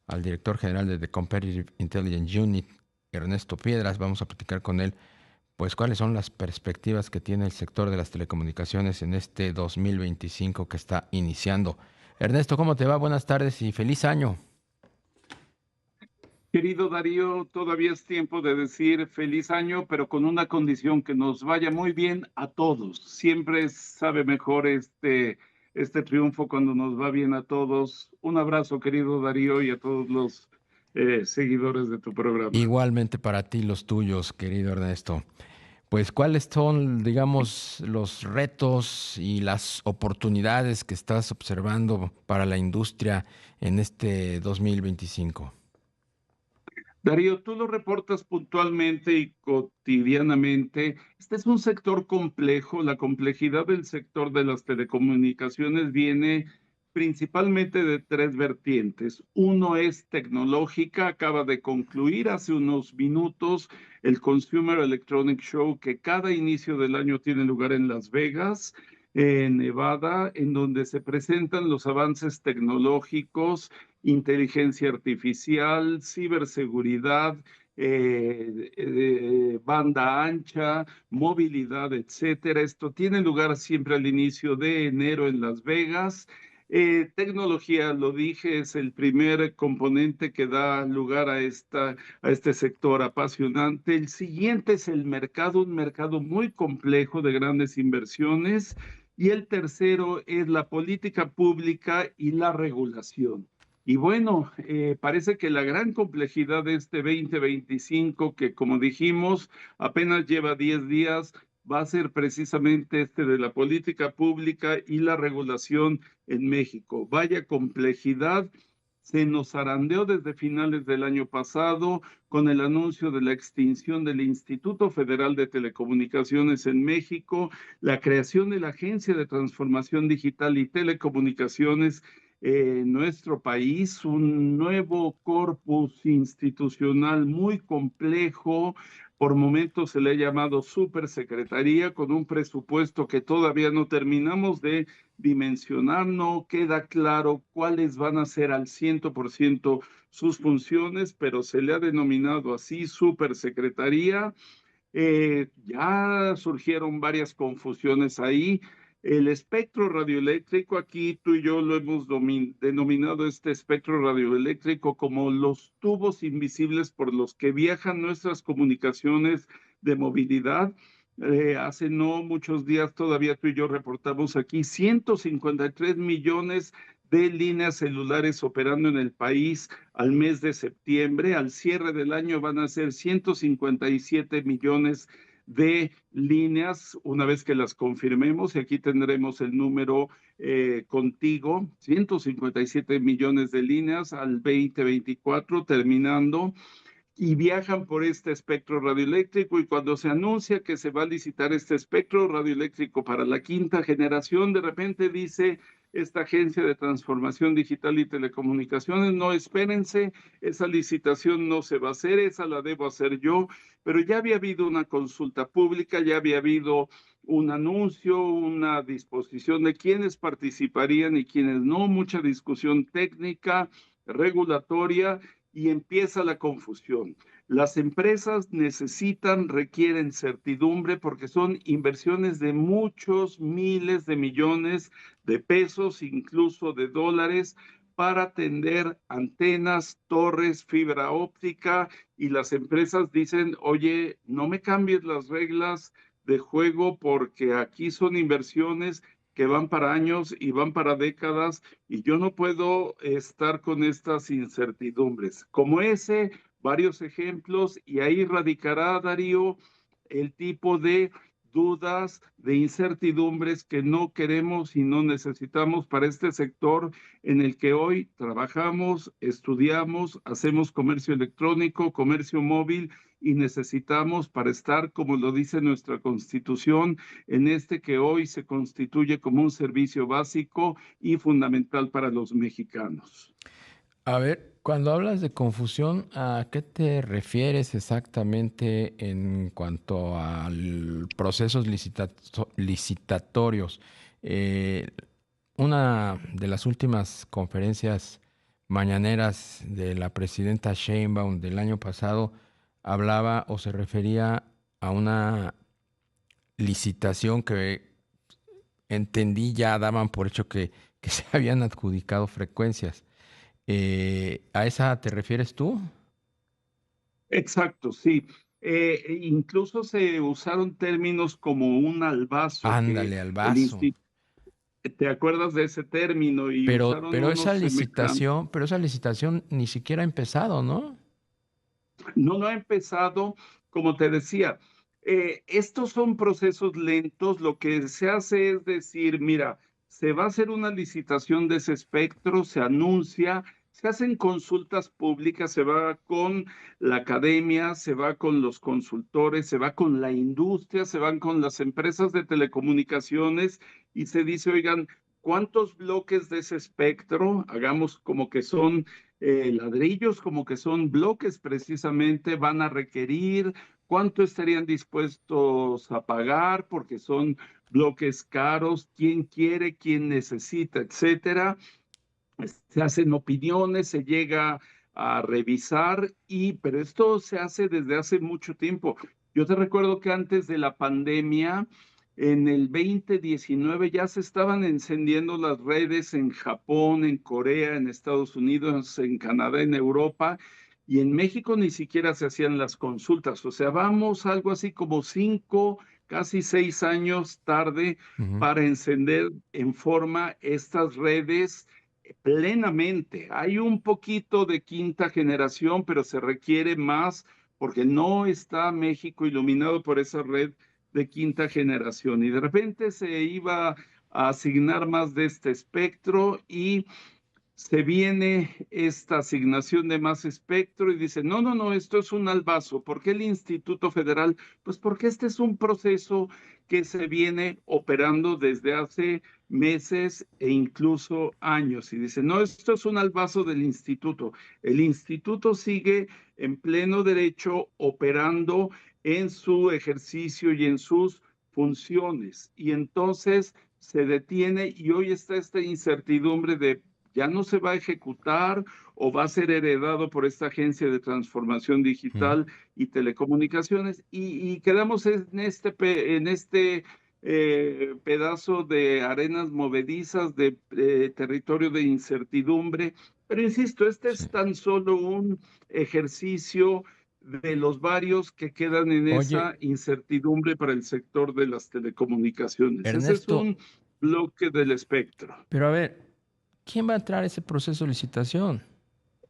al director general de The Competitive Intelligence Unit, Ernesto Piedras. Vamos a platicar con él, pues, cuáles son las perspectivas que tiene el sector de las telecomunicaciones en este 2025 que está iniciando. Ernesto, ¿cómo te va? Buenas tardes y feliz año. Querido Darío, todavía es tiempo de decir feliz año, pero con una condición: que nos vaya muy bien a todos. Siempre sabe mejor este triunfo cuando nos va bien a todos. Un abrazo, querido Darío, y a todos los seguidores de tu programa. Igualmente para ti, los tuyos, querido Ernesto. Pues, ¿cuáles son, digamos, los retos y las oportunidades que estás observando para la industria en este 2025? Darío, tú lo reportas puntualmente y cotidianamente. Este es un sector complejo. La complejidad del sector de las telecomunicaciones viene principalmente de tres vertientes. Uno es tecnológica. Acaba de concluir hace unos minutos el Consumer Electronic Show, que cada inicio del año tiene lugar en Las Vegas, en Nevada, en donde se presentan los avances tecnológicos: inteligencia artificial, ciberseguridad, banda ancha, movilidad, etcétera. Esto tiene lugar siempre al inicio de enero en Las Vegas. Tecnología, lo dije, es el primer componente que da lugar a este sector apasionante. El siguiente es el mercado, un mercado muy complejo de grandes inversiones. Y el tercero es la política pública y la regulación. Y bueno, parece que la gran complejidad de este 2025, que como dijimos, apenas lleva 10 días, va a ser precisamente este de la política pública y la regulación en México. Vaya complejidad. Se nos zarandeó desde finales del año pasado con el anuncio de la extinción del Instituto Federal de Telecomunicaciones en México, la creación de la Agencia de Transformación Digital y Telecomunicaciones en nuestro país, un nuevo corpus institucional muy complejo. Por momentos se le ha llamado supersecretaría, con un presupuesto que todavía no terminamos de dimensionar. No queda claro cuáles van a ser al 100% sus funciones, pero se le ha denominado así, supersecretaría. Ya surgieron varias confusiones ahí. El espectro radioeléctrico, aquí tú y yo lo hemos denominado este espectro radioeléctrico como los tubos invisibles por los que viajan nuestras comunicaciones de movilidad. Hace no muchos días todavía tú y yo reportamos aquí 153 millones de líneas celulares operando en el país al mes de septiembre. Al cierre del año van a ser 157 millones de líneas, una vez que las confirmemos, y aquí tendremos el número contigo: 157 millones de líneas al 2024, terminando, y viajan por este espectro radioeléctrico. Y cuando se anuncia que se va a licitar este espectro radioeléctrico para la quinta generación, de repente dice esta Agencia de Transformación Digital y Telecomunicaciones: no, espérense, esa licitación no se va a hacer, esa la debo hacer yo. Pero ya había habido una consulta pública, ya había habido un anuncio, una disposición de quiénes participarían y quiénes no, mucha discusión técnica, regulatoria, y empieza la confusión. Las empresas requieren certidumbre, porque son inversiones de muchos miles de millones de pesos, incluso de dólares, para tender antenas, torres, fibra óptica. Y las empresas dicen: oye, no me cambies las reglas de juego, porque aquí son inversiones que van para años y van para décadas, y yo no puedo estar con estas incertidumbres. Como ese, varios ejemplos, y ahí radicará, Darío, el tipo de dudas, de incertidumbres que no queremos y no necesitamos para este sector en el que hoy trabajamos, estudiamos, hacemos comercio electrónico, comercio móvil, y necesitamos para estar, como lo dice nuestra Constitución, en este que hoy se constituye como un servicio básico y fundamental para los mexicanos. A ver, cuando hablas de confusión, ¿a qué te refieres exactamente en cuanto a procesos licitatorios? Eh, una de las últimas conferencias mañaneras de la presidenta Sheinbaum del año pasado hablaba o se refería a una licitación que entendí ya daban por hecho que se habían adjudicado frecuencias. ¿A esa te refieres tú? Exacto, sí. Incluso se usaron términos como un albazo, que Ándale, al el vaso. ¿te acuerdas de ese término? Y usaron unos semejantes. Pero esa licitación ni siquiera ha empezado, ¿no? No ha empezado, como te decía, estos son procesos lentos. Lo que se hace es decir, mira, se va a hacer una licitación de ese espectro, se anuncia, se hacen consultas públicas, se va con la academia, se va con los consultores, se va con la industria, se van con las empresas de telecomunicaciones y se dice, oigan, ¿cuántos bloques de ese espectro? Hagamos como que son ladrillos, como que son bloques precisamente, van a requerir, cuánto estarían dispuestos a pagar, porque son bloques caros, quién quiere, quién necesita, etcétera. Se hacen opiniones, se llega a revisar, pero esto se hace desde hace mucho tiempo. Yo te recuerdo que antes de la pandemia, en el 2019 ya se estaban encendiendo las redes en Japón, en Corea, en Estados Unidos, en Canadá, en Europa, y en México ni siquiera se hacían las consultas. O sea, vamos algo así como 5, casi 6 años tarde Ujú, para encender en forma estas redes plenamente. Hay un poquito de quinta generación, pero se requiere más porque no está México iluminado por esa red de quinta generación. Y de repente se iba a asignar más de este espectro y se viene esta asignación de más espectro y dice, no, no, no, esto es un albazo. ¿Por qué el Instituto Federal? Pues porque este es un proceso que se viene operando desde hace meses e incluso años. Y dice, no, esto es un albazo del instituto. El instituto sigue en pleno derecho operando en su ejercicio y en sus funciones. Y entonces se detiene y hoy está esta incertidumbre de ya no se va a ejecutar o va a ser heredado por esta agencia de transformación ujú. digital y telecomunicaciones y quedamos en este pedazo de arenas movedizas de territorio de incertidumbre. Pero insisto, este Sí. es tan solo un ejercicio de los varios que quedan en Oye, esa incertidumbre para el sector de las telecomunicaciones. Ese es Ernesto, un bloque del espectro. pero a ver, ¿quién va a entrar a ese proceso de licitación?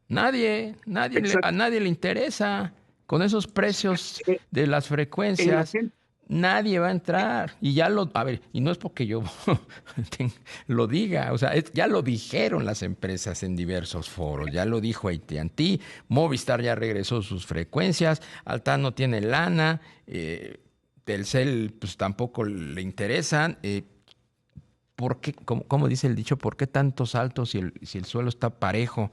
Nadie, a Exacto. nadie le interesa. Con esos precios Eh, de las El frecuencias, agente, nadie va a entrar. Y ya a ver, y no es porque yo lo diga, o sea, ya lo dijeron las empresas en diversos foros, ya lo dijo AT&T, Movistar ya regresó sus frecuencias, Altán no tiene lana, Telcel pues tampoco le interesan. ¿Por qué, como dice el dicho, por qué tantos saltos si el suelo está parejo?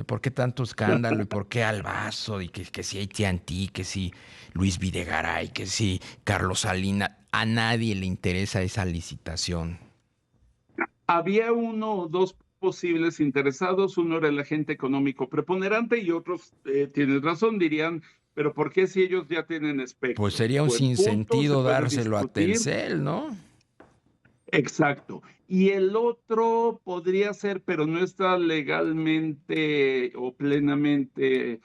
¿Por qué tanto escándalo? ¿Y por qué Albazo? Y que si AT&T, que si Luis Videgaray, que si Carlos Salina. A nadie le interesa esa licitación. había uno o dos posibles interesados, uno era el agente económico preponderante y otros, tienes razón, dirían, pero ¿por qué si ellos ya tienen Pues espectro? sería un Buen punto, se sinsentido puede dárselo a discutir. Telcel, ¿no? Exacto. Y el otro podría ser, pero no está legalmente o plenamente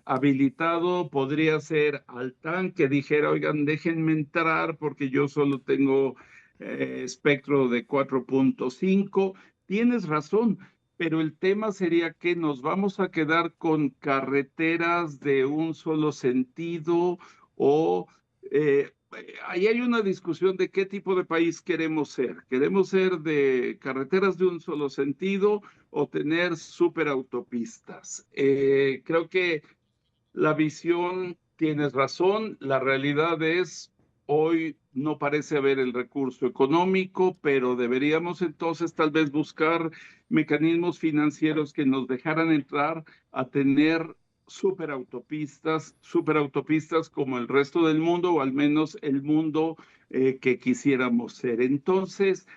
habilitado, podría ser Altán que dijera, oigan, déjenme entrar porque yo solo tengo espectro de 4.5. Tienes razón, pero el tema sería que nos vamos a quedar con carreteras de un solo sentido o ahí hay una discusión de qué tipo de país queremos ser. ¿Queremos ser de carreteras de un solo sentido o tener superautopistas? Creo que la visión, tienes razón, la realidad es, hoy no parece haber el recurso económico, pero deberíamos entonces tal vez buscar mecanismos financieros que nos dejaran entrar a tener superautopistas como el resto del mundo, o al menos el mundo que quisiéramos ser. Entonces,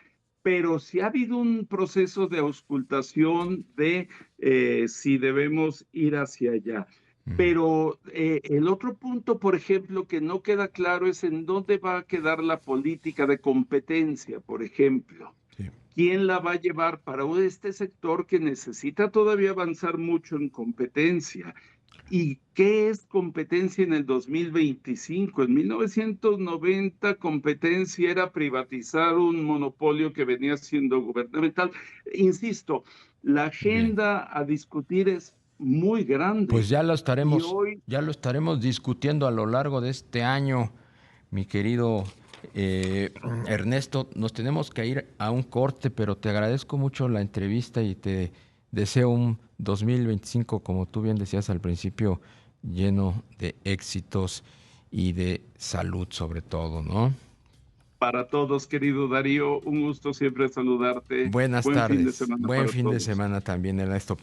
pero sí ha habido un proceso de auscultación de si debemos ir hacia allá. Pero el otro punto, por ejemplo, que no queda claro es en dónde va a quedar la política de competencia, por ejemplo. Sí. ¿Quién la va a llevar para este sector que necesita todavía avanzar mucho en competencia? ¿Y qué es competencia en el 2025? En 1990, competencia era privatizar un monopolio que venía siendo gubernamental. Insisto, la Bien. agenda a discutir es muy grande Pues y hoy ya lo estaremos discutiendo a lo largo de este año, mi querido Ernesto. Nos tenemos que ir a un corte, pero te agradezco mucho la entrevista y te deseo un 2025, como tú bien decías al principio, lleno de éxitos y de salud sobre todo, ¿no? para todos, querido Darío, un gusto siempre saludarte. Buenas Buen fin de tardes, semana buen para fin de todos. semana también, Ernesto.